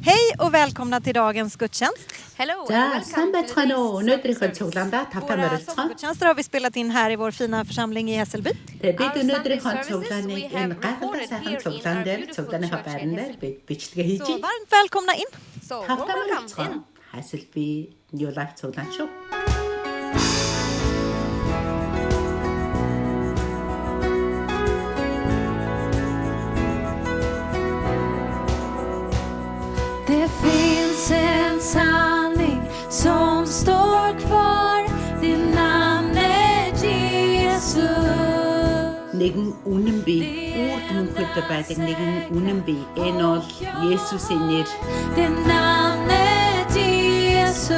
Hej och välkomna till dagens gudstjänst. За сайн байцгаана уу. Өнөөдрийнхөө цуглаандаа тавтан Våra оролцгоо. sånggudstjänster har vi spelat in här i vår fina församling i Hässelby. Бид өнөөдрийнхөө цуглааныг энэ гайхалтай сайхан цуглаан дээр цуглааныхаа байран дээр бичлэгээ хийж Så varmt välkomna in. тавтан оролцгоо. Hässelby New Life цуглаан шүү. Det finns en sanning som står kvar. Det namnet Jesus. Нэгэн үнэн бий. Үрд мөнхөд байдаг нэгэн үнэн бий. Энэ бол Есүсийн нэр. Det namnet Jesus.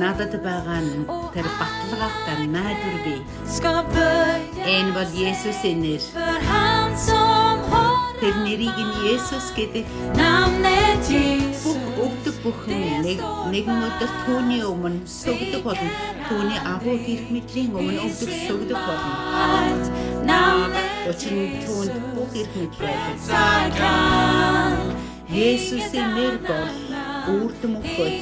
Надад байгаа нь тэр баталгаатай найдвар бий. Ska böja Энэ бол Есүсийн нэр. för han som har Тэр нэрийг нь Есүс гэдэг. namnet Jesus. Өгдөг бүхэн нэгэн өдөр түүний өмнө сүгдэг болно. Түүний агуу гэрх мэдлийн өмнө өгдөг сүгдэг болно. Namnet Учир нь түүнд бүх гэрх мэдл байдаг. kan. Есүсийн нэр бол үрд мөнхөд.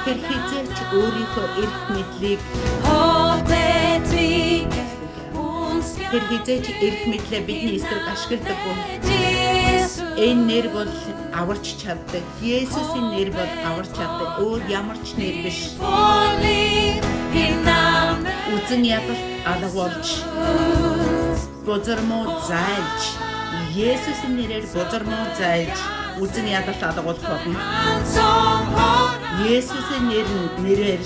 Тэр хизээч өөрийнхөө эрх мэдлийг Hoppet viker. тэр хизээч эрх мэдлээ бидний эсрэг ашигладаггүй. Jesus. Энэ нэр бол аварч чаддаг. Есүсийн нэр бол аварч чаддаг. Өөр ямар ч нэр биш. Vår liv i namnet Үзэн ядалт алга болж бузармуу зайлж Есүсийн нэрээр бузармуу зайлж үзэн ядалт алга болох болно. han som har Есүсийн нэрээр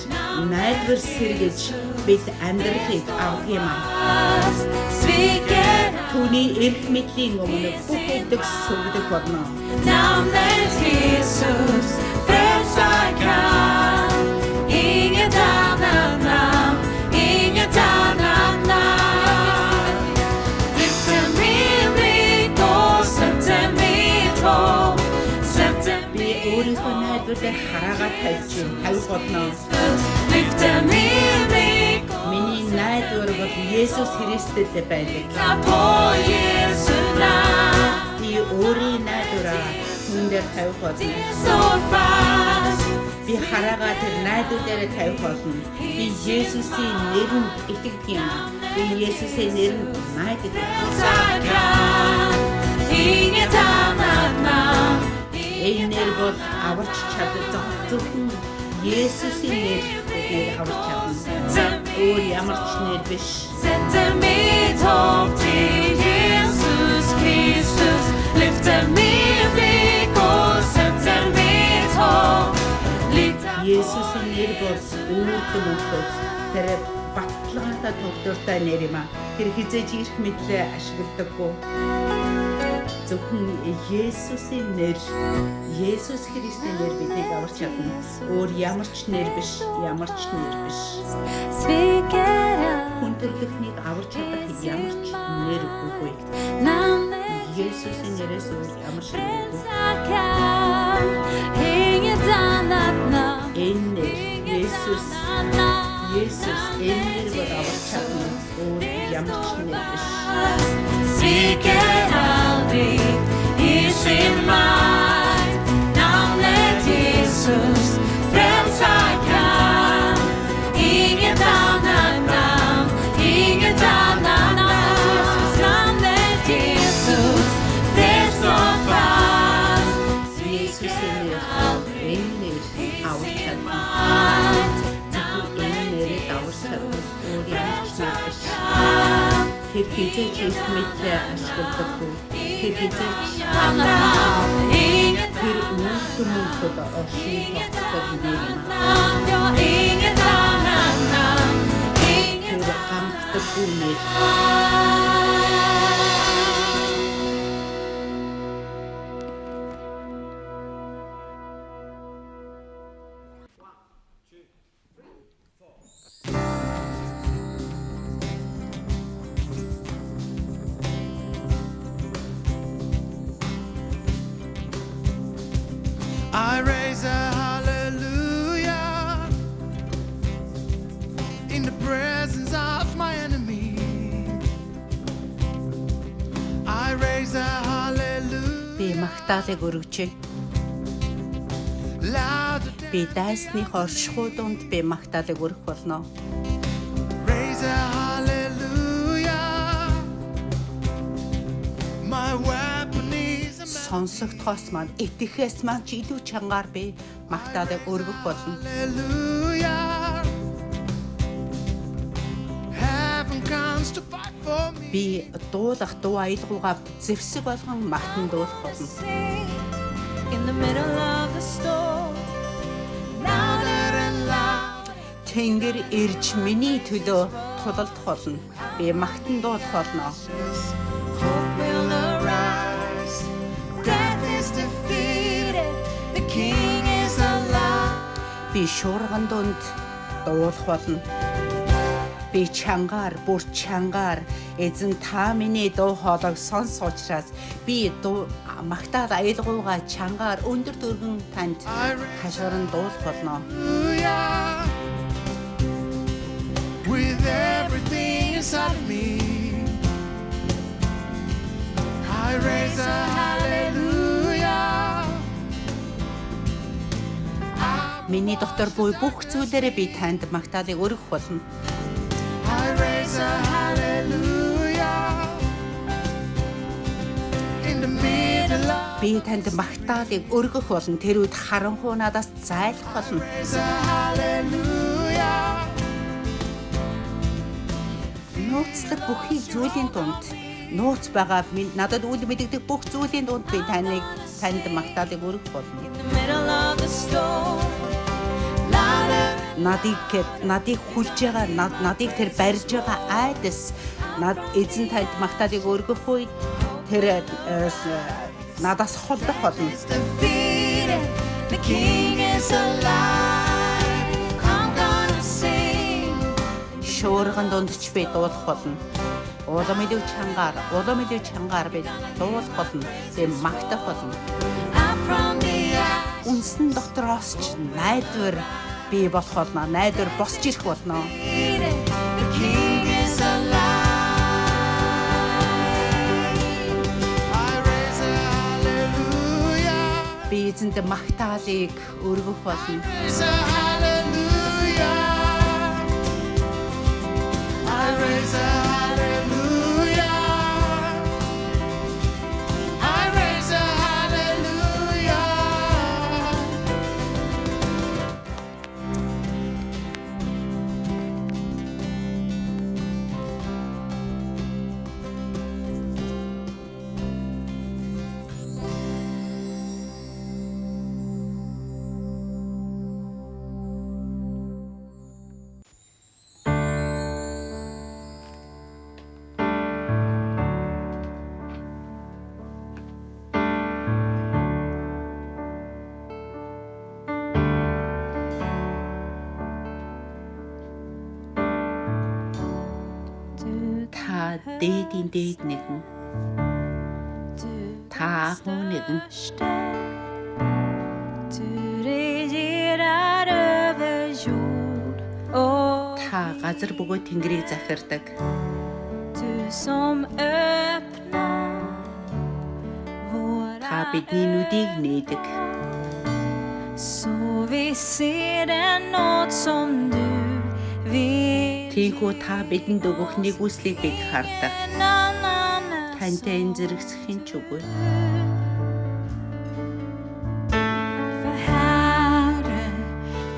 найдвар сэргэж бид амьдралыг авах юм аа. fast sviker Түүний эрх мэдлийн өмнө бүх өгдөг сүгдэг болно. namnet Jesus. Frälsar kan. Inget annat namn. Inget annat namn. Lyfter min blick och sätter mitt hopp. Sätter Би өөрийнхөө найдвар дээр хараагаад тавьж тавих болно. Lyfter min blick och Миний найдвар бол Есүс Христэд байдаг. på Jesu namn. Би өөрийн найдвараа хүн дээр тавих болно. Står fast. Би хараагаа тэр найдвар дээр тавих болно. Би Есүсийн нэрэнд итгэдэг юм. Би Есүсийн нэрэнд найддаг. Frälsar kan. Inget annat namn. Энэ нэр бол аварч чаддаг зөвхөн Есүсийн нэр биднийг аварч чадна. Өөр ямар ч нэр биш. Sätter mitt hopp till Jesus Kristus. Lyfter min blick och sätter mitt hopp. Есүсийн нэр бол өөртөө мөнхөд тэр баталгаатай тогтвортой нэр юм аа. Тэр хизээж ирэх мэдлээ ашигладаггүй. Зөвхөн Есүсийн нэр, Есүс Христийн нэр биднийг аварч чадна. Өөр ямар ч нэр биш, ямар ч нэр биш. Sviker Хүн төрлөختнийг аварч чадах ямар ч нэр үгүй. namnet Есүсийн нэрээс өөр ямар ч нэр үгүй. kan. Inget annat namn. Энэ нэр Есүс, Namn. Есүс энэ нэр бол аварч чадна. Өөр ямар ч нэр биш. Sviker aldrig i sin makt. Namnet Jesus frälsar kan. Inget annat namn. Inget annat namn. Namnet Jesus, det står fast. Есүсийн нэр энэ нэр аварч чадна. Энэ нэрийг аварч чадна. Өөр ямар ч нэр биш. Тэр хизээж их мэдлээ ашигладаггүй. Тэр хизээж Inget тэр өөртөө мөнхөд оршин тогтдог нэр юм аа. namn, ja, inget annat namn. Inget Тэр хамтдаггүй нэр. I raise a hallelujah in the presence of my enemy. I raise a hallelujah. Би магтаалыг өргөжье. Би дайсны оршихуй донд би магтаалыг өргөх болно. Raise a hallelujah. My weapon is a Сонсогдохоос маань итгэхээс маань ч илүү чангаар би магтаалыг өргөх болно. hallelujah. Heaven comes to fight for me. Би дуулах дуу аялгаугаа зэвсэг болгон магтан дуулах болно. In the middle of the storm, louder and louder. Тэнгэр ирж миний төлөө тулалдах болно. Би магтан дуулах болно. Hope will arise. Death is defeated. The King is alive. Би шуурган донд дуулах болно. Би чангаар, бүр чангаар эзэн та миний дуу хоолойг сонс учраас би дуу магтаал аялгаугаа чангаар өндөр дөргөн танд хашгиран дуулах болно. Hallelujah. With everything inside of me, I raise a hallelujah. Миний дотор буй бүх зүйлээрээ би танд магтаалыг өргөх болно. I raise a hallelujah. In the middle of Би танд магтаалыг өргөх болно. Тэр үед харанхуй надаас зайлах болно. raise a hallelujah. Нууцлаг бүхий зүйлийн дунд нууц байгаа надад үл мэддэг бүх зүйлийн дунд би танд магтаалыг өргөх болно. In the middle of the storm, louder. Надыг хүлж байгаа надыг тэр барьж байгаа айдас эзэн танд магтаалыг өргөх үед тэр надаас холдох болно. Defeated. The King is alive. I'm gonna sing. Шуурган донд ч би дуулах болно. Улам илүү чангаар би дуулах болно. Би магтах болно. Out from the ashes. Үнсэн дотроос ч найдвар би болох болно. Найдвар босч ирэх болно. The King is alive. I raise a hallelujah. Би эзэнд магтаалыг өргөх болно. Raise a hallelujah. I raise a hallelujah. I raise a hallelujah. Та дээдийн дээд нэгэн, та ахуй нэгэн, Du regerar över jord och та газар бөгөөд тэнгэрийг захирдаг. du som öppnar Та våra бидний нүдийг нээдэг. så vi ser den nåd som du vill. Тийхүү та бидэнд өгөх нэгүслийг бид хардаг. En annan Тантай энэ зэрэгсэхийн ч үгүй. för Herren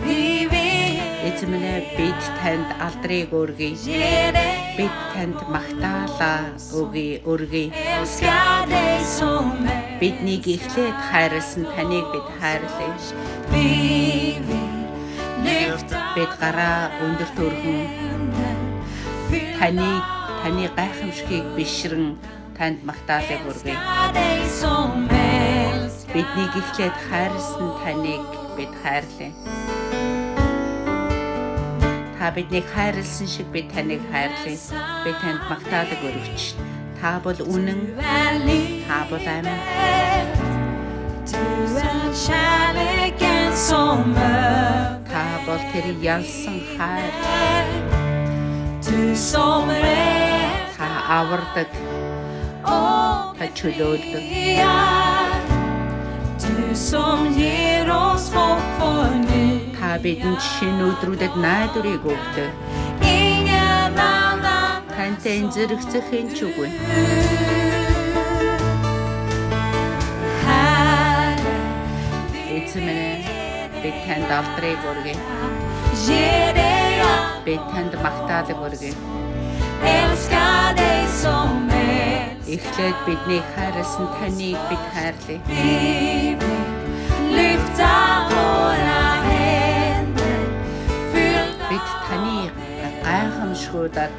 vi vill Эзэн минь ээ, бид танд алдрыг өргөе. ge dig. Бид танд магтаалаа өргөе. Älskar dig som är. Биднийг эхлээд хайрлсан таныг бид хайрлая. Vi vill lyfta Бид гараа өндөр төрхөн händer. Fyll таны гайхамшигыг бишрэн танд магтаалыг өргөе. älskar dig som älskar. Биднийг эхлээд хайрлсан таныг бид хайрлая. Та биднийг хайрлсан шиг бид таныг хайрлая. Би танд магтаалыг өргөж. Та бол үнэн, Du är liv. та бол амин. Du är kärleken som Та бол тэр ялсан хайр. Du som räddar Та авардаг, och та чөлөөлдөг. befriar. Du som ger oss hopp för nu. Та бидэнд шинэ өдрүүдэд найдварыг өгдөг. ingen annan Тантай зэрэгцэх хэн ч үгүй. Herre, Эзэн минь бид танд алдрыг өргөе. ge dig allt, Бид танд магтаалыг өргөе. älska dig som helst. Эхлээд биднийг хайрласан таныг бид хайрлая. Vi vill lyfta våra händer, fylla Бид таны гайхамшгуудаар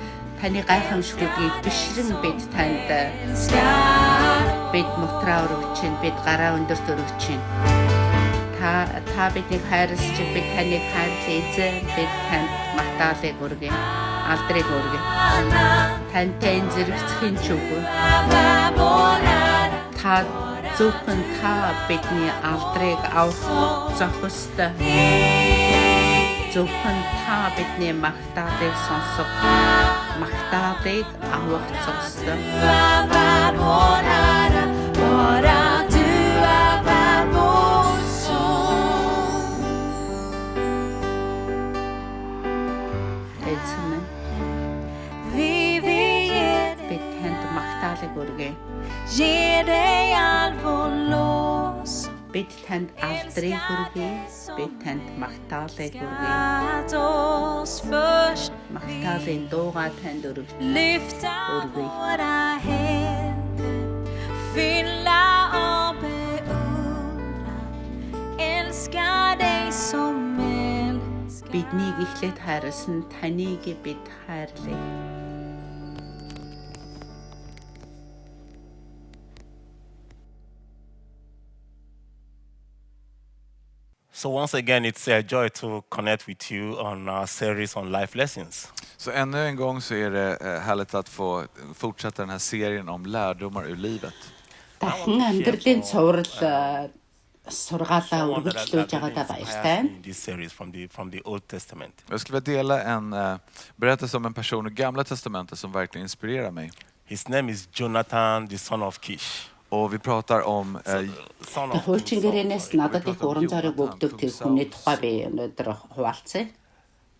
таны гайхамшгуудыг бишрэн бид танд älskar. бид нутраа өргөж чинь бид гараа өндөрт өргөж чинь. Та биднийг хайрлаж бид таныг хайрлая эзэн бид танд магтаалыг өргөе. Алдрыг өргөе. Тантай зэрэгцхийн ч үгүй. Та зөвхөн та бидний алдрыг авах зохистой. Зөвхөн та бидний магтаалыг сонсох, магтаалыг авах зохистой. Vår Herre, bara du är värd vår sång. Эзэн минь Vi vill бид танд магтаалыг өргөе. ge dig all vår lås. Бид танд алдрыг өргөе. Бид танд магтаалыг өргөе. Att oss först Магтаалын дуугаа танд өргөж lyfta Örgui. våra händer, fylla av beundran, älska dig som älskar. биднийг эхлээд хайрласан таныг бид хайрлая. So once again, it's a joy to connect with you on our series on life lessons. Så ännu en gång så är det härligt att få fortsätta den här serien om lärdomar ur livet. Дахин амьдралын цуврал сургаалаа үргэлжлүүлж байгаадаа баяртай. In this series from the Old Testament. Jag skulle vilja dela en berättelse om en person ur Gamla testamentet som verkligen inspirerar mig. His name is Jonathan, the son of Kish. Och vi pratar om Son of Хуучин надад их уран зориг өгдөг тэр хүний тухай би өнөөдөр хуваалцъя.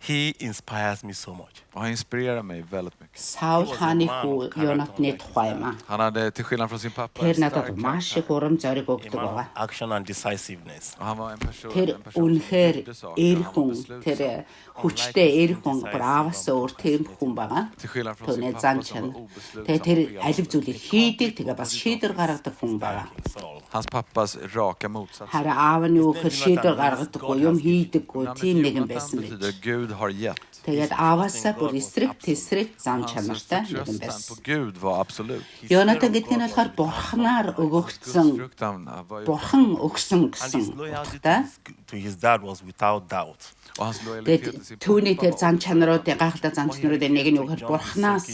He inspires me so much. och han inspirerar mig väldigt mycket. Саул хааны хүү Йонатны тухай юм аа. Han hade till skillnad från sin pappa Тэр en надад stark маш их урам зориг A өгдөг man байгаа. of action and decisiveness. och han var en person Тэр som үнэхээр gjorde saker. эр Han var хүн beslutsam. тэр хүчтэй эр хүн браваас өөр тэр хүн байгаа. Till skillnad från Түүний sin зан pappa som чанар. var obeslutsam. Тэгээ тэр och алив зүйлийг хийдэг тэгээ бас шийдвэр гаргадаг хүн байгаа. King Saul. Hans pappas raka motsats. Харин аав нь юу гэхээр шийдвэр гаргадаггүй юм хийдэггүй тийм нэгэн байсан Jonathan байж. betyder Gud har gett. Тэгээд ааваасаа бүр эсрэг тэсрэг зам Hans чанартай нэгэн förtröstan байсан. på Gud var absolut. Йонатан гэдэг нь болохоор бурхнаар өгөгдсөн Gudsfruktan var ju бурхан өгсөн And гэсэн his loyalty утгатай. to his dad was without doubt. och hans lojalitet till sin Тэгээд түүний тэр pappa зан чанаруудын гайхалтай зан чанаруудын нэг нь юу гэхээр бурхнаас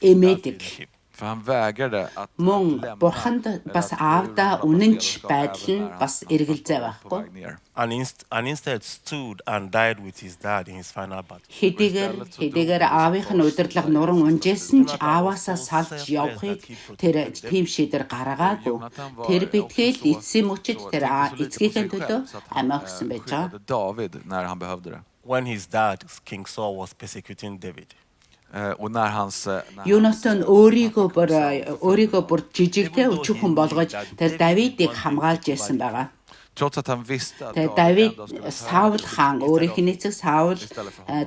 эмээдэг. för han vägrade att Мөн lämna бурханд бас аавда үнэнч байдал нь бас эргэлзээ байхгүй. And instead stood and died with his dad in his final battle. Хэдийгээр аавынх нь удирдлага нуран унжээсэн ч ааваасаа салж явахыг тэр тийм шийдвэр гаргаагүй. Тэр битгээл эцсийн мөчид тэр эцгийнхээ төлөө амиа өгсөн байж байгаа. David när han behövde det. When his dad, King Saul, was persecuting David. Och när hans Йонатан өөрийгөө бүр жижигтэй өчүүхэн болгож тэр Давидыг хамгаалж ирсэн байгаа. trots att han visste att Тэгээ Давид ändå skulle Саул хаан өөрийнх нь эцэг Саул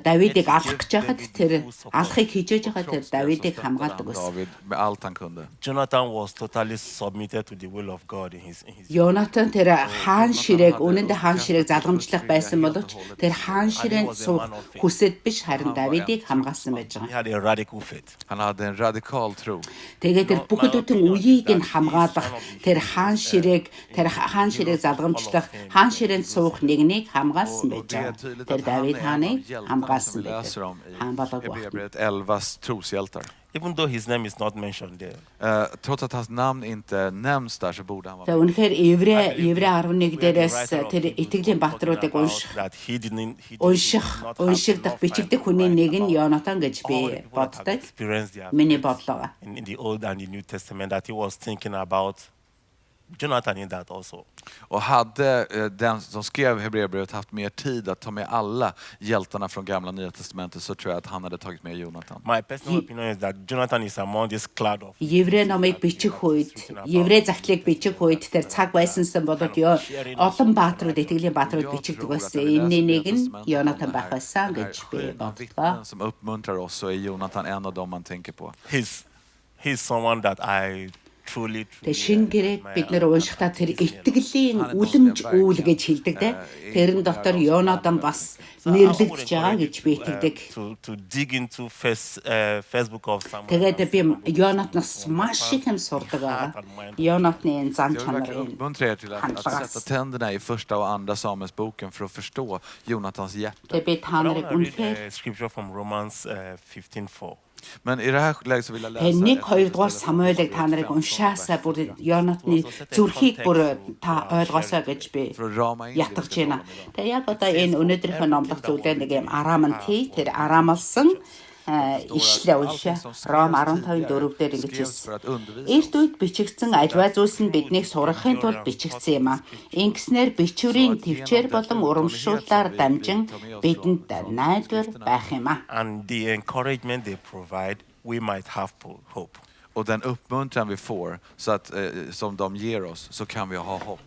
Давидыг алах гэж байхад тэр алахыг хижээж байхад тэр Давидыг хамгаалдаг байсан. David med allt han kunde. Jonathan was totally submitted to the will of God in his Йонатан тэр хаан ширээг үнэндээ хаан ширээг залгамжлах байсан боловч тэр хаан ширээнд суух хүсэд биш харин Давидыг хамгаалсан байж He байгаа. had a radical faith. Han hade en radikal tro. Тэгээд тэр бүхэлдүүдийн үеийг нь хамгаалах тэр хаан ширээг залгамжлах хаан ширээнд суух нэгнийг хамгаалсан байж байгаа. Тэр Давид хааныг хамгаалсан байж läser om байгаа. Хаан болоогүй. i Hebreerbrevet 11:s troshjältar. Even though his name is not mentioned there. Trots att hans namn inte nämns där så borde han vara. За үнэхээр Еврей 11 дээрээс тэр итгэлийн баатруудыг That he didn't уншигдах бичигдэх хүний нэг нь Йонатан гэж би боддог. experience the Миний бодлоо. in the Old and the New Testament that he was thinking about Jonathan in that also. Och hade den som skrev Hebreerbrevet haft mer tid att ta med alla hjältarna från gamla nya testamentet så tror jag att han hade tagit med Jonathan. My personal opinion is that Jonathan is among this cloud of Еврей номыг бичих үед, еврей захлыг бичих үед тэр цаг байсансан болоод олон бааtruуд, итгэлийн бааtruуд бичигдэг байсан. Энэ нэг нь Йонатан байх байсан гэж би бодлоо. Som uppmuntrar oss så är Jonathan en av dem man tänker på. He's someone that I truly Тэгээ шинэ гэрээг бид нэр уншихдаа тэр итгэлийн үлэмж үйл гэж хэлдэг те. Тэрэн дотор Йонатан бас нэрлэгдэж байгаа гэж би итгэдэг. to dig into Facebook of someone. Тэгээд би Йонатанаас маш их юм сурдаг байгаа. Йонатны зан Jag vill verkligen чанарын uppmuntra er till att handлагаас. sätta tänderna i första och andra Samuelsboken för att förstå Jonatans hjärta. Тэгээд би та But I нарыг want to read үнэхээр a scripture from Romans 15:4. Men i det här läget så vill jag läsa нэг ett- хоёрдугаар Самуэлийг та нарыг уншаасаа бүр Йонатны зүрхийг бүр та ойлгоосоо гэж би för att rama in det ятгах vi ska байна. tala om idag. Тэгээ яг одоо энэ өнөөдрийнхөө номлох зүйлээ нэг юм араманти тэр арамалсан ишлээ уншаа. Ром 15:4 дээр ингэж хэлсэн. Эрт үед бичигдсэн альва зүйлс нь биднийг сургахын тулд бичигдсэн юм а. Ингэснээр бичвэрийн төвчээр болон урамшууллаар дамжин бидэнд найдвар байх юм а. And the encouragement they provide, we might have hope. Och den uppmuntran vi får så att, som de ger oss så kan vi ha hopp.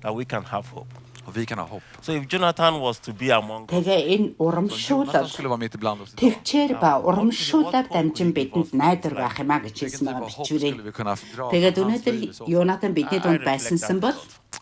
That we can have hope. Och vi kan ha hopp. So if Jonathan was to be among us, Тэгээ энэ Jonathan урамшуулал skulle vara mitt ibland oss idag. төвчээр ба урамшууллаар дамжин бидэнд найдвар байх юм а гэж хэлсэн Vilken typ байгаа av hopp бичвэрээ. skulle vi kunna dra Тэгээд från hans өнөөдөр liv i så fall? Йонатан бидний дунд байсансан бол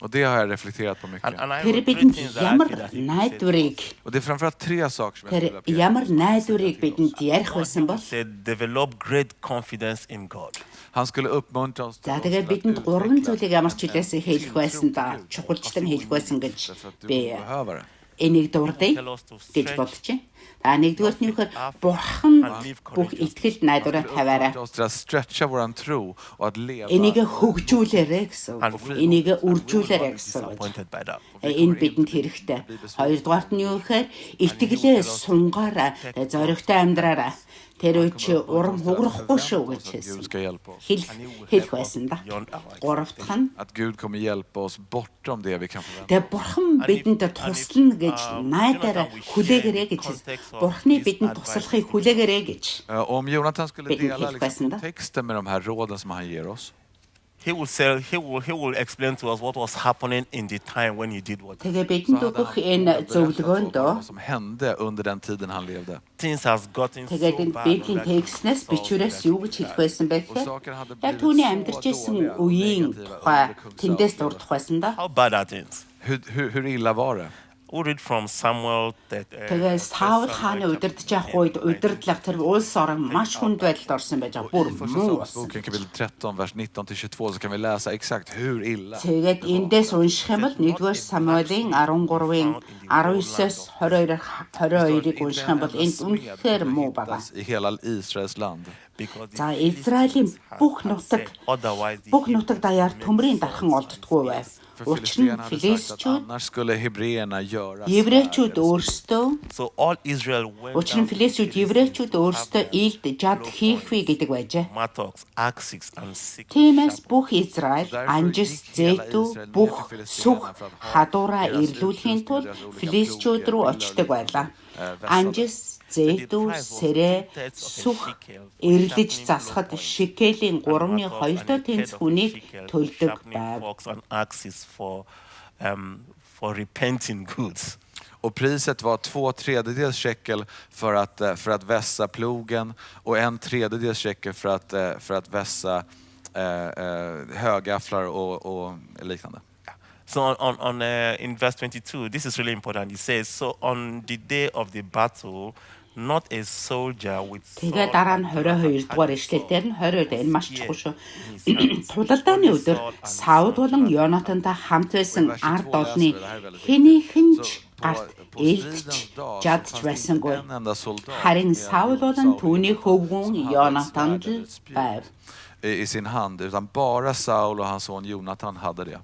Och det har jag reflekterat på mycket. and I тэр wrote three бидэнд things that I ямар feel that he said. найдварыг Och det är framförallt tre saker som jag тэр skulle vilja ямар найдварыг бидэнд ярих байсан бол Said develop great confidence in God. Han skulle uppmuntra oss за тэгээ бидэнд гурван зүйлийг ямар ч хэлээсээ хэлэх байсан да чухалчлан хэлэх байсан гэж би behöver det. энийг дурдъя гэж бодож байна. Нэгдүгээрт нь юу гэхээр бурхан бүх итгэл найдвараа тавиараа. Uppmuntra oss till att stretcha våran tro och att leva. Энийг хөгжүүлээрэй гэсэн. Энийг үржүүлээрэй гэсэн. Disappointed by that. Энэ бидэнд хэрэгтэй. Хоёрдугаарт нь юу гэхээр итгэлээ сунгаараа зоригтой амьдраараа. Тэр үе чи урам хугарахгүй шүү гэж Gud хэлсэн. ska hjälpa oss. Хэлэх байсан да. Гуравт нь Att Gud kommer hjälpa oss bortom det vi kan förvänta. тэгээ бурхан бидэнд туслана гэж найдаараа хүлээгээрэй гэж хэлсэн. Бурханы бидэнд туслахыг хүлээгээрэй гэж. Om Jonathan skulle Vilken dela tillfällande. kontexten med de här råden som han ger oss. He will explain to us what was happening in the time when he did what. Тэгээ бидэнд өгөх энэ зөвлөгөөнд Vad som hände under den tiden han levde. Things has gotten so тэгээд энэ bad. Библийн текстнээс бичвэрээс юу гэж хэлэх байсан бэ гэхээр яг түүний амьдарч исэн үеийн тухай тэндээс дурдах байсан да. How bad are things? Hur illa var det? We read from Samuel that Тэгээ Саул хааны удирдах явах үед удирдлага тэр улс орон маш хүнд байдалд орсон байж байгаа. Бүр Första муу. Samuelsboken kapitel 13 vers 19-22 så kan vi läsa exakt hur illa. Тэгээд эндээс унших юм бол 1-р Самуэлийн 13-ын 19-с 22-ыг унших юм бол энд үнэхээр муу байгаа. I hela Israels land. because За Израилийн бүх нутаг даяар төмрийн дархан олддоггүй байв. För Учир нь filisterna hade sagt att филистчүүд annars skulle hebreerna göra еврейчүүд svärdet. өөрсдөө so all Israel went учир нь филистчүүд еврейчүүд өөрсдөө ийд жад хийхвэ гэдэг байжээ. mattocks, axes and sickles. Тиймээс бүх Израиль анжис зээтүү бүх сүх хадуураа ирлүүлэхийн тулд филистчүүд рүү очдог байлаа. Анжис зээтүү сэрэ сүх ирлэж засахад шикелийн 3-2 тэнц хүнийг төлдөг байв. Forks and axes for repenting goods. Och priset var 2/3 shekel för att vässa plogen och 1/3 shekel för att vässa högafflar och liknande. So in verse 22, this is really important. It says, so on the day of the battle, not a soldier with Тэгээ дараа нь 22 дугаар ишлэлээр нь 20-д энэ маш чухал шүү. Тулалдааны өдөр Саул болон Йонатантай хамт байсан ард олны хэнийхэнч гарт элдэж жадж байсангүй. Харин Саул болон түүний хөвгүн Йонатан л байв. I sin hand, utan bara Saul och hans son Jonatan hade det.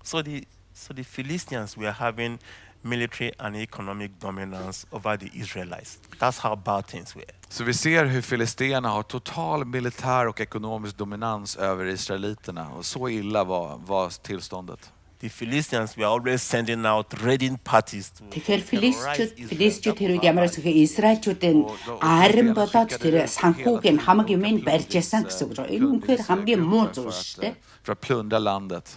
So the Philistines were having military and economic dominance over the Israelites. That's how bad things were. Så vi ser hur filisterna har total militär och ekonomisk dominans över israeliterna. Och så illa var tillståndet. The Philistines were always sending out raiding parties to Тэгэхээр terrorize Филистичүүд Israel. хэрэг ямар гэсэн Израильчүүдийн арин болоод тэр санхүүг нь хамаг юмыг барьж ясан гэсэн үг. Энэ үнэхээр хамгийн муу зүйл шүү дээ. För att plundra landet.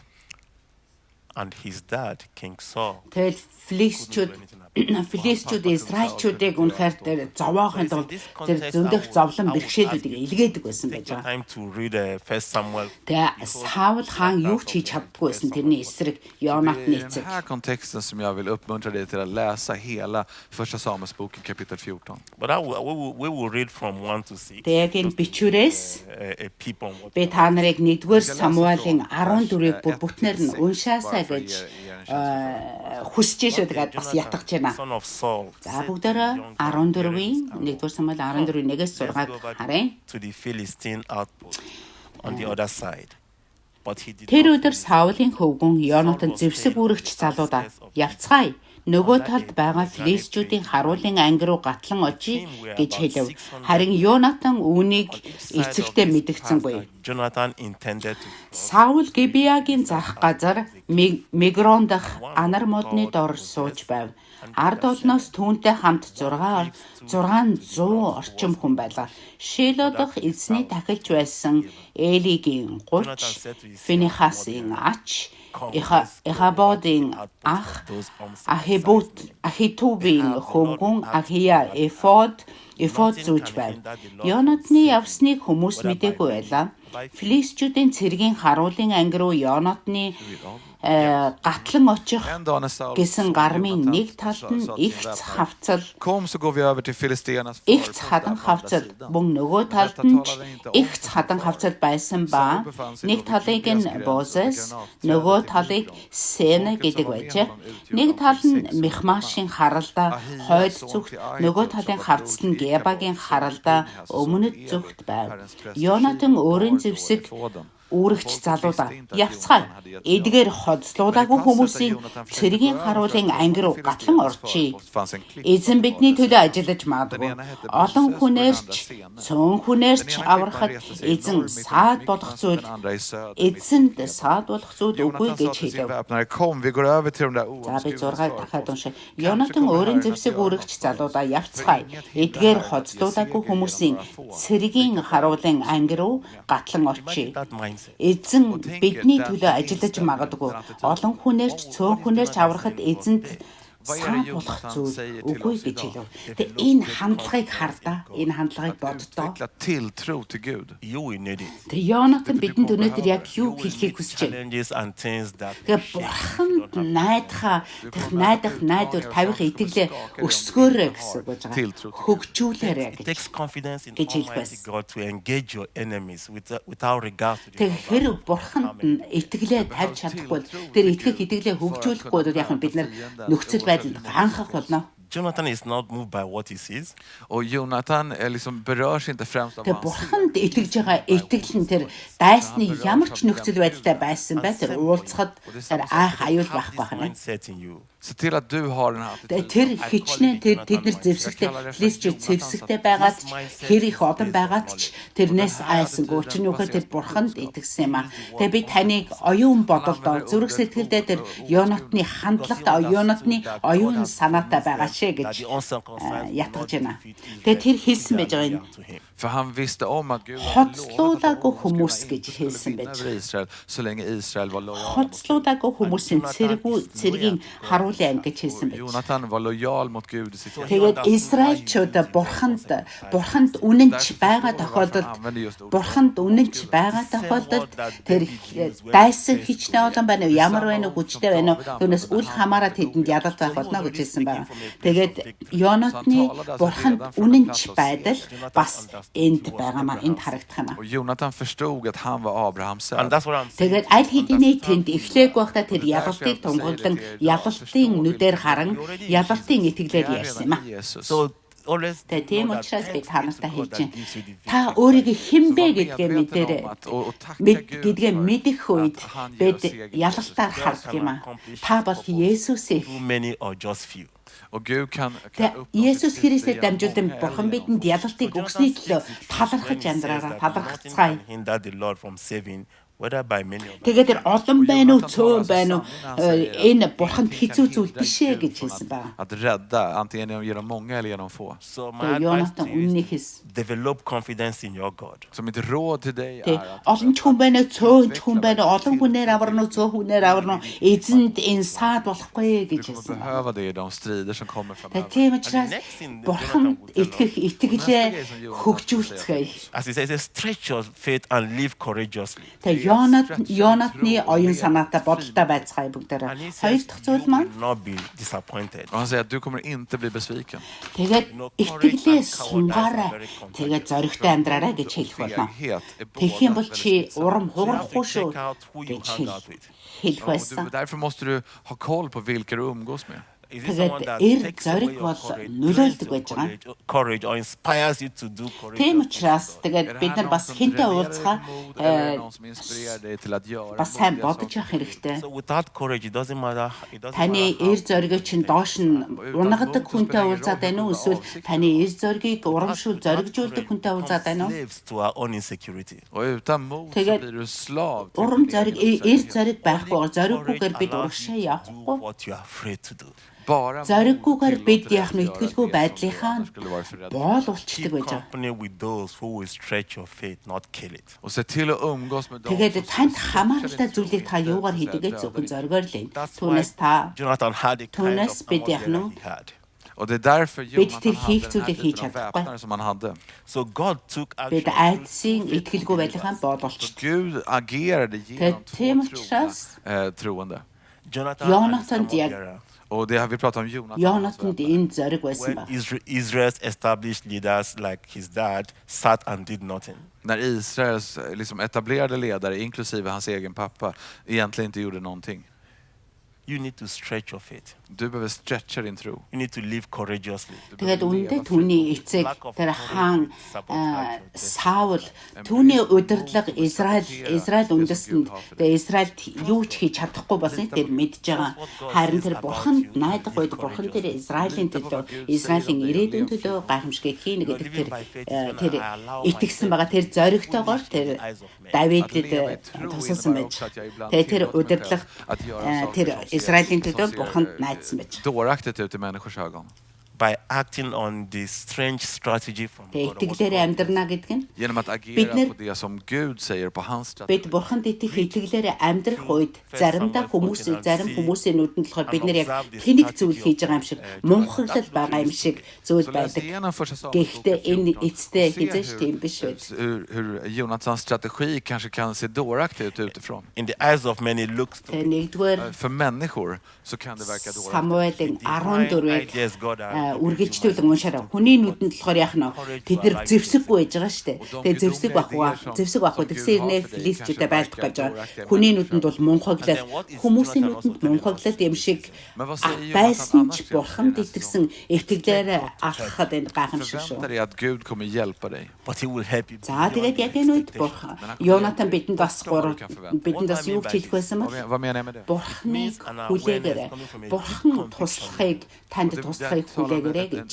And his dad, King Saul, Тэгээд Филистичүүд Израильчүүдийг үнэхээр тэр зовоохын тулд тэр зөндөх зовлон бэрхшээлүүдийг илгээдэг байсан байж байгаа. time to read 1 Samuel. Тэгээ Саул хаан юу ч хийж чаддаггүй байсан тэрний эсрэг Йонатны Det är i den эцэг. här kontexten som jag vill uppmuntra dig till att läsa hela första Samuelsboken kapitel 14. But we will read from 1 to 6. Тэгээ яг энэ бичвэрээс A peep on what би та нарыг 1-р Самуэлийн 14-ийг бүр бүтнээр нь уншаасаа гэж хүсэж шүү тэгээд бас ятгах байна. son of Saul За бүгдээрээ 14-ийн 1-р Самуэль 14-ийн 1-ээс 6-аг харъя. to the Philistine outpost on the other side. But he did Тэр not өдөр Саулын хөвгүн Йонатан зэвсэг үрэгч залуудаа явцгаая. Нөгөө талд байгаа филистичүүдийн харуулын анги руу гатлан очие гэж хэлв. Харин Йонатан үүнийг эцэгтэй мэдгцэнгүй. Jonathan intended to Саул Гибеагийн зарх газар Мигрон дахь анар модны дор сууж байв. Ард олноос түүнтэй хамт 600 орчим хүн байлаа. Шило дахь эзний тахилч байсан Элигийн 30, Финихасын ач, Эхабодын ах, Ахитубын хөвгүн Ахия Эфод зүүж байв. Йонатны явсныг хүмүүс мэдээгүй байлаа. Филистичүүдийн цэргийн харуулын анги руу Йонатны гатлан очих гэсэн гармын нэг талд нь ихц хавцал Kom så går vi över till filisternas ихц хадан хавцал мөн нөгөө талд нь ихц хадан хавцал байсан ба нэг талыг нь Бозес нөгөө талыг Сена гэдэг байжээ. Нэг тал нь Михмашийн харалда хойд зүгт нөгөө талын хавцал нь Гебагийн харалда өмнөд зүгт байв. Йонатан өөрийн зэвсэг үрэгч залуудаа явцгаая. Эдгээр хоцлуулаагүй хүмүүсийн цэргийн харуулын анги руу гатлан орчие. Эзэн бидний төлөө ажиллаж магадгүй. Олон хүнээрч, цөөн хүнээрч аврахад эзэн саад болох зүйл эзэнд саад болох зүйл үгүй гэж хэлв. Kom, vi går över till de där За би 6-ыг дахиад уншия. Йонатан өөрийн зэвсэг үрэгч залуудаа явцгаая. Эдгээр хоцлуулаагүй хүмүүсийн цэргийн харуулын анги руу гатлан орчие. that mindset. Эзэн бидний төлөө ажиллаж магадгүй. Олон хүнээрч цөөн хүнээрч аврахад эзэнд саад болох зүйл үгүй гэж хэлв. Тэгээ энэ хандлагыг хардаа, энэ хандлагыг боддоо. tilltro till Gud. You will need it. Тэгээ Йонатан бидэнд өнөөдөр яг юу хэлхийг хүсэж байна? Challenges and things that Тэгээ бурханд найдах найдвар тавих итгэлээ өсгөөрэй гэсэн үг гэж байгаа. Хөгжүүлээрэй it гэж. takes confidence in гэж хэлэх Almighty байсан. God to engage your enemies without regard to the Тэгээ хэр бурханд нь итгэлээ тавьж чадахгүй бол тэр итгэх итгэлээ хөгжүүлэхгүй бол яг бид нар нөхцөл байдалд ганхах болно. Jonathan is not moved by what he sees. Och Jonathan berörs inte främst av Тэгээ vad han ser. бурханд итгэж байгаа итгэл нь тэр дайсны ямар ч нөхцөл байдалтай байсан бай тэр уулзахад тэр айх аюул байхгүй байна. Mindset in you. Se till att du har den här Тэгээ тэр хичнээн тэд нар зэвсэгтэй филистичүүд зэвсэгтэй байгаад ч хэр их олон байгаад ч тэрнээс айсангүй чинь юухээр тэр бурханд итгэсэн юм аа. Тэгээ би таныг оюун бодолдоо зүрх сэтгэлдээ тэр Йонатны хандлагатай Йонатны оюун санаатай байгаа шээ гэж ятгаж байна. Тэгээ тэр хэлсэн байж байгаа юм. För han visste om att Gud Хоцлуулаагүй хүмүүс гэж хэлсэн байж. Israel så länge Israel var lojal. Хоцлуулаагүй хүмүүсийн цэргийн харуулын анги гэж хэлсэн байж. Jonathan var lojal mot Gud i sitt hjärta. Тэгээд Израильчууд бурханд үнэнч байгаа тохиолдолд тэр дайсан хичнээн олон байна уу ямар байна уу хүчтэй байна уу түүнээс үл хамааран тэдэнд ядалт байх болно гэж хэлсэн байна. Тэгээд Йонатны бурханд үнэнч байдал бас энд байгаамаа энд харагдах юм. Och Jonathan förstod att han var Abrahams And son. that's what I'm saying. Тэгээд аль хэдийн тэнд эхлэх байхдаа тэр ялалтыг тунгаглан ялалтын нүдээр харан ялалтын итгэлээр ярьсан юм аа. Jesus. So always Тэгээ know тийм that учраас би thanks та be to нартай God хэлж that байна. gives you the Та victory. өөрийгөө хэн бэ Så var гэдгээ medveten мэдээрэй. om att- och tacka Gud Гэдгээ för мэдэх үед att han ger бид oss seger. ялалтаар God хардаг юм can аа. accomplish Та his бол purpose Есүсийг through many or just few. Och Gud kan Тэгээ uppnå sitt Есүс syfte Христээр genom дамжуулан många Бурхан eller бидэнд genom få. ялалтыг So өгсөний Jonathan төлөө speaks the truth талархаж when he says амьдраараа that nothing талархацгаая. can hinder the Lord from saving, whether by many or by Тэгээд тэр олон байна уу, Jonathan цөөн talar байна уу, alltså sanningen när han säger энэ att Бурханд ingenting хэцүү kan зүйл hindra биш ээ Gud гэж från хэлсэн байна. att rädda, antingen genom många eller genom få. So my Тэгээ advice Йонатан to you үннийг is хэлсэн. to develop confidence in your God. Så mitt råd till dig Тэг är att олон ч хүн байна уу, цөөн ч хүн байна уу, олон хүнээр аварна уу, цөөн хүнээр аварна уу, эзэнд энэ саад болохгүй du гэж kommer хэлсэн байна. behöva det i de strider som kommer Тэгээ framöver. тийм учраас Бурханд итгэх итгэлээ хөгжүүлцгээе. As he says, stretch your faith and live courageously. Тэгээ Йонатны оюун санаатай бодолтой байцгаая бүгдээрээ. And he Хоёр says, дахь you зүйл will маань not be disappointed. Och han säger att du kommer inte bli besviken. тэгээд итгэлээ сунгаарай. Тэгээд зоригтой амьдраарай гэж хэлэх болно. Feghet är Тэгэх юм бол båda чи väldigt smittsamma. урам So you have to хуурахгүй шүү check out who you гэж hang out with. хэлэх Och байсан. därför måste du ha koll på vilka du umgås med. Is it Тэгээд someone that эр takes away зориг your бол courage, нөлөөлдөг drains your байж байгаа. courage or inspires you to do courage? Тийм учраас тэгээд Är det бид här нар någon бас som хинтээ dränerar уулзгаа ditt mod eller är det någon som inspirerar dig till att göra бас сайн modiga бодож saker? явах хэрэгтэй. So without courage, it doesn't matter. It doesn't Таны matter эр зоригийг чинь доош нь унагадаг хүнтэй уулзаад байна уу, эсвэл таны эр зоригийг урамшуул зоригжуулдаг хүнтэй уулзаад байна уу? slaves to our own insecurity. Och utan mod så Тэгээд blir du slav till Урам din зориг egen эр osäkerhet. зориг байхгүй, зориггүйгээр бид Allows урагшаа you to do явахгүй. what you are afraid to do. Bara mod Зориггүйгээр бид tillåter dig яах att нь göra итгэлгүй det som байдлынхаа du annars skulle vara för rädd för. боол болчдөг Keep байж байгаа. company with those who will stretch your faith, not kill it. Och se till att umgås med dem Тэгээд som танд stretchar хамааралтай din зүйлийг tro, та inte юугаар så att säga хийдгээ dödar зөвхөн dig. зоригоор л. That's Түүнээс why та Jonathan had the kind Түүнээс of бид armor яах нь that he had. Och det är därför Бид Jonathan тэр hade хийх den зүйлийг här хийж typen av чадахгүй. väpnare som han hade. So God took бид action. айдсын итгэлгүй байлынхаа боол Så болчдөг. Gud agerade genom Тэгээд тийм två учраас troende. Jonathan Jonathan and яг Samotera, Och det har vi pratat om Jonathan. och hans Йонатанд väpnare. энэ зориг байсан when ба. Israel's established leaders like his dad sat and did nothing. När Israels liksom etablerade ledare, inklusive hans egen pappa, egentligen inte gjorde någonting. You need to stretch your faith. Du behöver stretcha din tro. You need to live courageously. Тэгээд үндэ түүний эцэг тэр хаан Саул түүний удирдлага Израиль үндэстэнд тэгээд Израильд юу ч хийж чадахгүй болсныг тэр мэдж байгаа. Харин тэр бурханд найдах үед бурхан тэр Израилийн төлөө Израилийн ирээдүйн төлөө гайхамшиг хийнэ гэдэг тэр итгэсэн байгаа. Тэр зоригтойгоор тэр Давидэд тусалсан байж. Тэгээд тэр удирдлага тэр Израилийн төлөө бурханд найдсан байж. Dåraktigt ut i människors ögon. By acting on this strange strategy from Тэгээд God. итгэлээрээ амьдрна гэдэг нь Genom att Бид agera нэр- på det som Gud säger på hans бид strategi. бурханд итгэх итгэлээрээ амьдрах үед заримдаа зарим хүмүүсийн нүдэнд болохоор бид нэр яг тэнэг зүйл хийж байгаа юм шиг мунхаглал байгаа юм шиг зүйл Så läs байдаг. igenom första Гэхдээ энэ Samuelsboken эцтэй och se хизээш тийм биш байд. hur Jonathans strategi kanske kan se dåraktigt ut utifrån. In the eyes of many, looks to Тэгээ нэгдүгээр För människor så kan det verka dåraktigt. Самуэль 14-ыг ideas God has үргэлжлүүлэн уншаараа хүний нүдэнд болохоор яах нь тэд нар зэвсэггүй байж байгаа шүү дээ. Тэгээ зэвсэг бахгүй тэгсэн ирнэ филистчүүдэд байлдах гэж байгаа. Хүний нүдэнд бол мунхаглал хүмүүсийн нүдэнд мунхаглал юм шиг байсан ч бурханд итгэсэн итгэлээр алхахад энэ гайхамшиг шүү. Förvänta dig att Gud kommer hjälpa dig. but he will help you. За тэгээд яг энэ үед бурхан Йонатан бидэнд бас юу ч хэлэх байсан бол Vad menar jag med det? бурхныг хүлээгээрэй. Бурхан туслахыг танд туслахыг хүлээгээрэй гэж.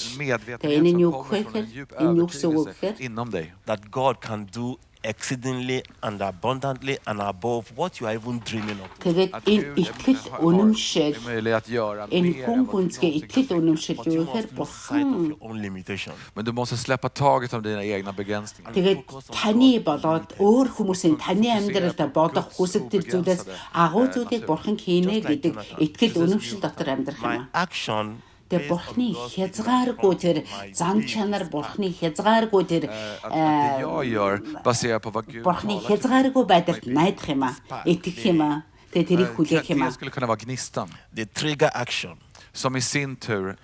Тэгээ энэ нь юу гэхээр энэ юу гэсэн үг гэхээр inom dig. That God can do exceedingly and abundantly and above what you are even dreaming of. тэгээд Att энэ Gud итгэл har үнэмшил möjlighet att göra энэ mer хүн än vad du гүнзгий någonsin итгэл kan. үнэмшил But юу you гэхээр must lose sight of бурхан your own limitation. Men du måste släppa taget om dina egna begränsningar. тэгээд таны болоод өөр хүмүүсийн таны амьдралд бодох хүсэл төр зүйлээс агуу зүйлийг бурхан хийнэ гэдэг итгэл үнэмшил дотор амьдрах юм My аа. action Тэгээ бурхны хязгааргүй тэр зан чанар бурхны хязгааргүй тэр Att det jag gör baserat på vad Gud бурхны talar till хязгааргүй байдалд найдах юм аа. Итгэх юм аа. Тэгээ тэрийг хүлээх юм аа. Det skulle kunna vara gnistan the trigger action som i sin tur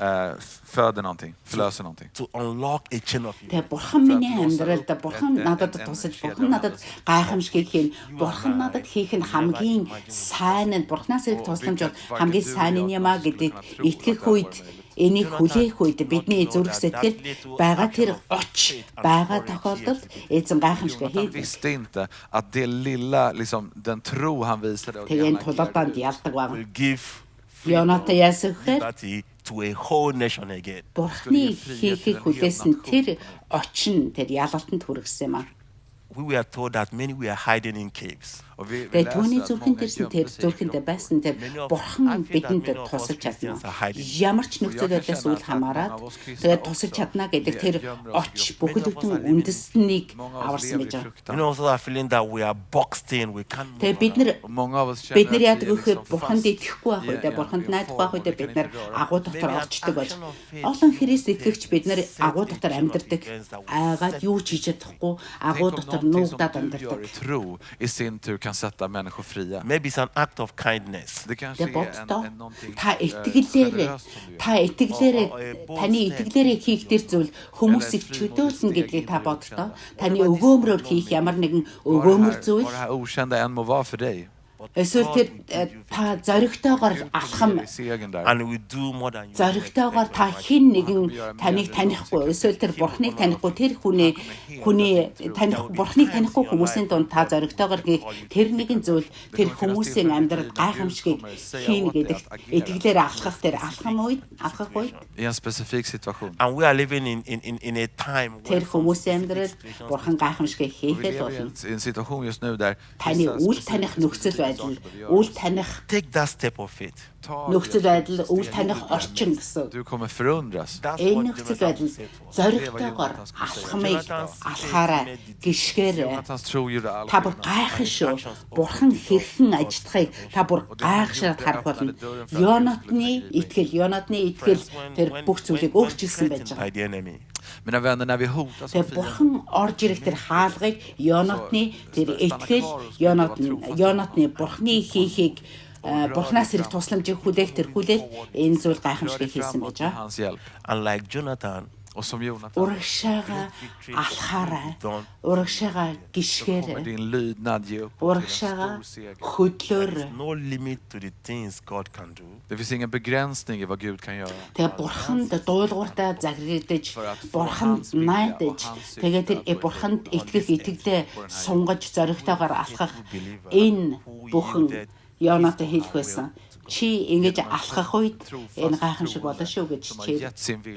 föder någonting, förlöser någonting. to unlock a chain of Тэгээ events. бурхан миний амьдралд бурхан надад тусаж бурхан надад гайхамшиг хийн бурхан надад хийх нь хамгийн сайн нь бурхнаас ирэх тусламж бол хамгийн сайн нь юм а гэдэг итгэх үед энийг хүлээх үед бидний зүрх сэтгэл байгаа тэр оч байгаа тохиолдолд эзэн гайхамшиг Han хийдэг. visste inte att det lilla, liksom, den tro han visade och det Тэгээ han энэ тулаатанд ялдаг байна. will give Йонатан яасан гэхээр liberty to a whole nation again. Бурхны хийхийг хүлээсэн тэр оч нь тэр ялалтанд хүргэсэн юм аа. We were told that many were hiding in caves. Och vi Тэгээ läser түүний att зүрхэнд många ирсэн gömde тэр sig i зүрхэнд sjukdom. байсан тэр бурхан бидэнд тусалж чадна. Ямар ч нөхцөл байдлаас үл хамааран тэгээд тусалж чадна гэдэг тэр оч бүхэл бүтэн үндэснийг аварсан гэж байна. You know, also that feeling that we are boxed in, we can't move Тэгээ бид around. нар Många av oss бид känner нар att яадаг vi är вөхөр liksom бурханд fast итгэхгүй байх i үедээ en бурханд найдах байх үедээ бид нар form. агуу дотор орчдөг байж. Олон Христ итгэгч бид нар агуу дотор амьдардаг. Айгаад юу ч хийж чадахгүй агуу дотор нуугдаад амьдардаг. Tro i sin tur kan sätta människor fria. Maybe it's an act of kindness. Det kanske Тэгээ är бодтоо någonting та итгэлээрээ таны итгэлээрээ хийх тэр зүйл хүмүүсийг чөлөөлнө гэдгийг та бодтоо. Таны өгөөмрөөр хийх ямар нэгэн өгөөмөр зүйл vad det här okända än må vara för dig. эсвэл тэр та зоригтойгоор алхам Segern där. And we do more than you зоригтойгоор та хэн нэгэн таныг танихгүй эсвэл тэр бурхныг танихгүй тэр хүний таних бурхныг танихгүй хүмүүсийн дунд та зоригтойгоор хийх тэр нэгэн зүйл тэр хүмүүсийн амьдралд гайхамшигыг хийн гэдэгт итгэлээр алхах тэр алхах үед I en specifik situation. And we are living in a time where тэр хүмүүсийн амьдралд бурхан гайхамшигыг Vi хийхэд lever болно. i en situation just nu där Таны үл таних нөхцөл байдал, үл таних take that step of faith. нөхцөл байдал, үл таних орчин гэсэн. du kommer förundras. That's Энэ what нөхцөл Jonathan байдал said to us. зоригтойгоор алхамыг алхаараа гიშгээрээ Jonathans tro gjorde allt. та бүр гайхаш шүү. Бурхан хэрхэн ажиллахыг та бүр гайхшаад харах болно. Йонатны итгэл тэр бүх зүйлийг өөрчилсөн байж байгаа. By the enemy. Mina vänner, när vi hotas av Тэгээ fienden, бурхан орж ирэх тэр хаалгыг Йонатны тэр итгэл Йонатны бурхны хийхийг бурхнаас ирэх тусламжийг хүлээх тэр хүлээл энэ зүйл гайхамшиг хийсэн байж байгаа. hans hjälp. And like Jonathan, Och som Jonathan Урагшаага алхаарай. Урагшаага kommer гიშгээрэй. din lydnad ge upp till en Урагшаага stor seger. хөдлөөр. no limit to the things God can do. Det finns ingen begränsning i vad Gud kan göra. Тэгээ бурханд дуулууртаа загридж, бурханд найдаж, тэгээ тэр бурханд итгэх итгэлээ сунгаж зоригтойгоор алхах энэ бүхэн Йонатан хэлэх байсан. Чи ингэж алхах үед энэ гайхамшиг болно шүү гэж чи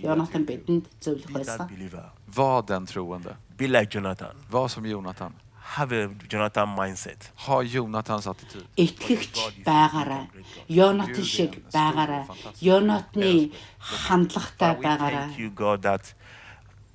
Йонатан бидэнд зөвлөх Be that байсан. believer. Var den troende. Be like Jonathan. Var som Jonathan. Have a Jonathan mindset. Ha Jonathans attityd. Итгэгч байгаарай. Йонатан шиг байгаарай. Йонатны хандлагатай We байгаарай. thank you, God, that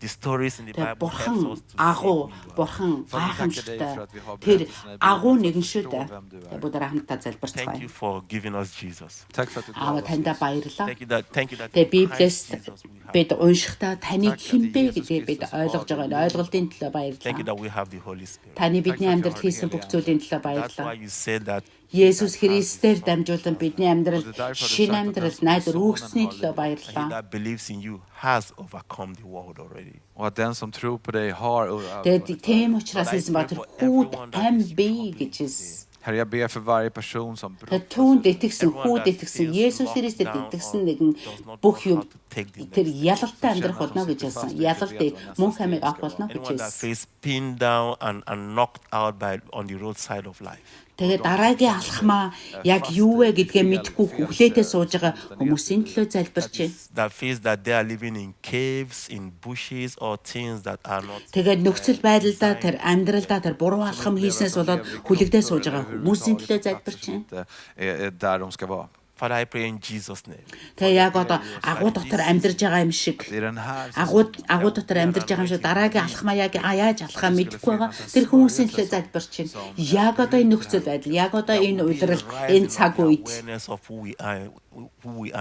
the stories in the Тэгээ Bible helps бурхан us to агуу, see who you are. бурхан гайхамшигтай тэр агуу нэгэн шүү дээ. Тэгээ бүгд хамтдаа Thank залбирцгаая. you for giving us Jesus. Tack för att du Аава gav oss таньда Jesus. баярлалаа. Thank you that Тэгээ in Christ Библиэс Jesus we have. бид уншихдаа таныг хинбэ гэдгийг бид ойлгож байгаа. Энэ ойлголтын төлөө Thank you баярлалаа. that we have the Holy Spirit. Таны бидний амьдралд хийсэн бүх зүйлийн төлөө That's why баярлалаа. you said that Есүс Христээр дамжуулан бидний амьдралд шинэ амьдрал найдвар өгсөний төлөө he баярлалаа. that believes in you has overcome the world already. Och att den som tror på dig har Тэгээд тийм учраас хэлсэн ба тэр хүүд ам би гэж хэлсэн. Herre, jag ber för varje person som Тэр түүнд итгэсэн, хүүд итгэсэн, Есүс Христэд итгэсэн нэгэн бүх юм тэр ялалтай амьдрах болно гэж хэлсэн. Ялалтыг мөнх амийг авах болно гэж Anyone that хэлсэн. feels pinned down and knocked out by on the roadside of life. Тэгээд дараагийн алхмаа яг юу вэ гэдгээ мэдэхгүй хүлээдээ сууж байгаа хүмүүсийн төлөө залбирч байна. That feels that they are living in caves, in bushes, or things that are not. Тэгээд нөхцөл байдлаа тэр амьдралдаа тэр буруу алхам хийснээс болоод хүлэгдээ сууж байгаа хүмүүсийн төлөө залбирч байна. inte är där de ska vara. Father, I pray in Jesus' name. Тэгээ яг одоо агуу дотор амьдарч байгаа юм шиг Det är den här агуу дотор амьдарч байгаа юм шиг дараагийн алхмаа яг яаж алхаа мэдэхгүй байгаа тэр хүмүүсийн төлөө залбирч байна. Яг одоо энэ нөхцөл байдал, яг одоо энэ удирал, энэ цаг үед Awareness of who we are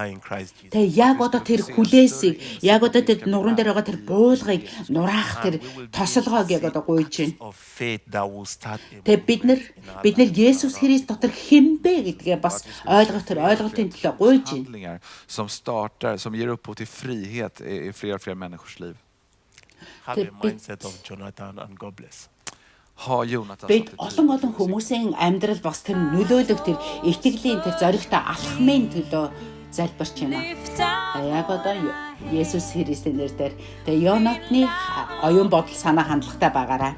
in Christ Jesus. тэгээ яг одоо тэр хүлээсийг, яг одоо тэр нуруунд дээр байгаа тэр буулгыг нураах тэр тосолгоог яг одоо гуйж байна. Of faith that will start. Тэгээ бид нар Есүс Христ дотор хинбэ гэдгээ бас ойлгох тэр ойлголтын төлөө гуйж байна. handlingar som startar, som ger upphov till frihet i fler och fler människors liv. Have a mindset of Jonathan and God bless. Ha Jonathans Бид attityd. олон хүмүүсийн амьдрал бас тэр нөлөөлөх тэр итгэлийн тэр зоригтой алхмын төлөө залбирч байна. lyfta Яг одоо Есүс Христийн нэрээр тэгээ Йонатны оюун бодол санаа хандлагатай байгаарай.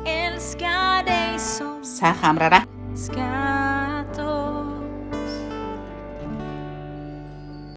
älska dig som Сайхан амраарай. ska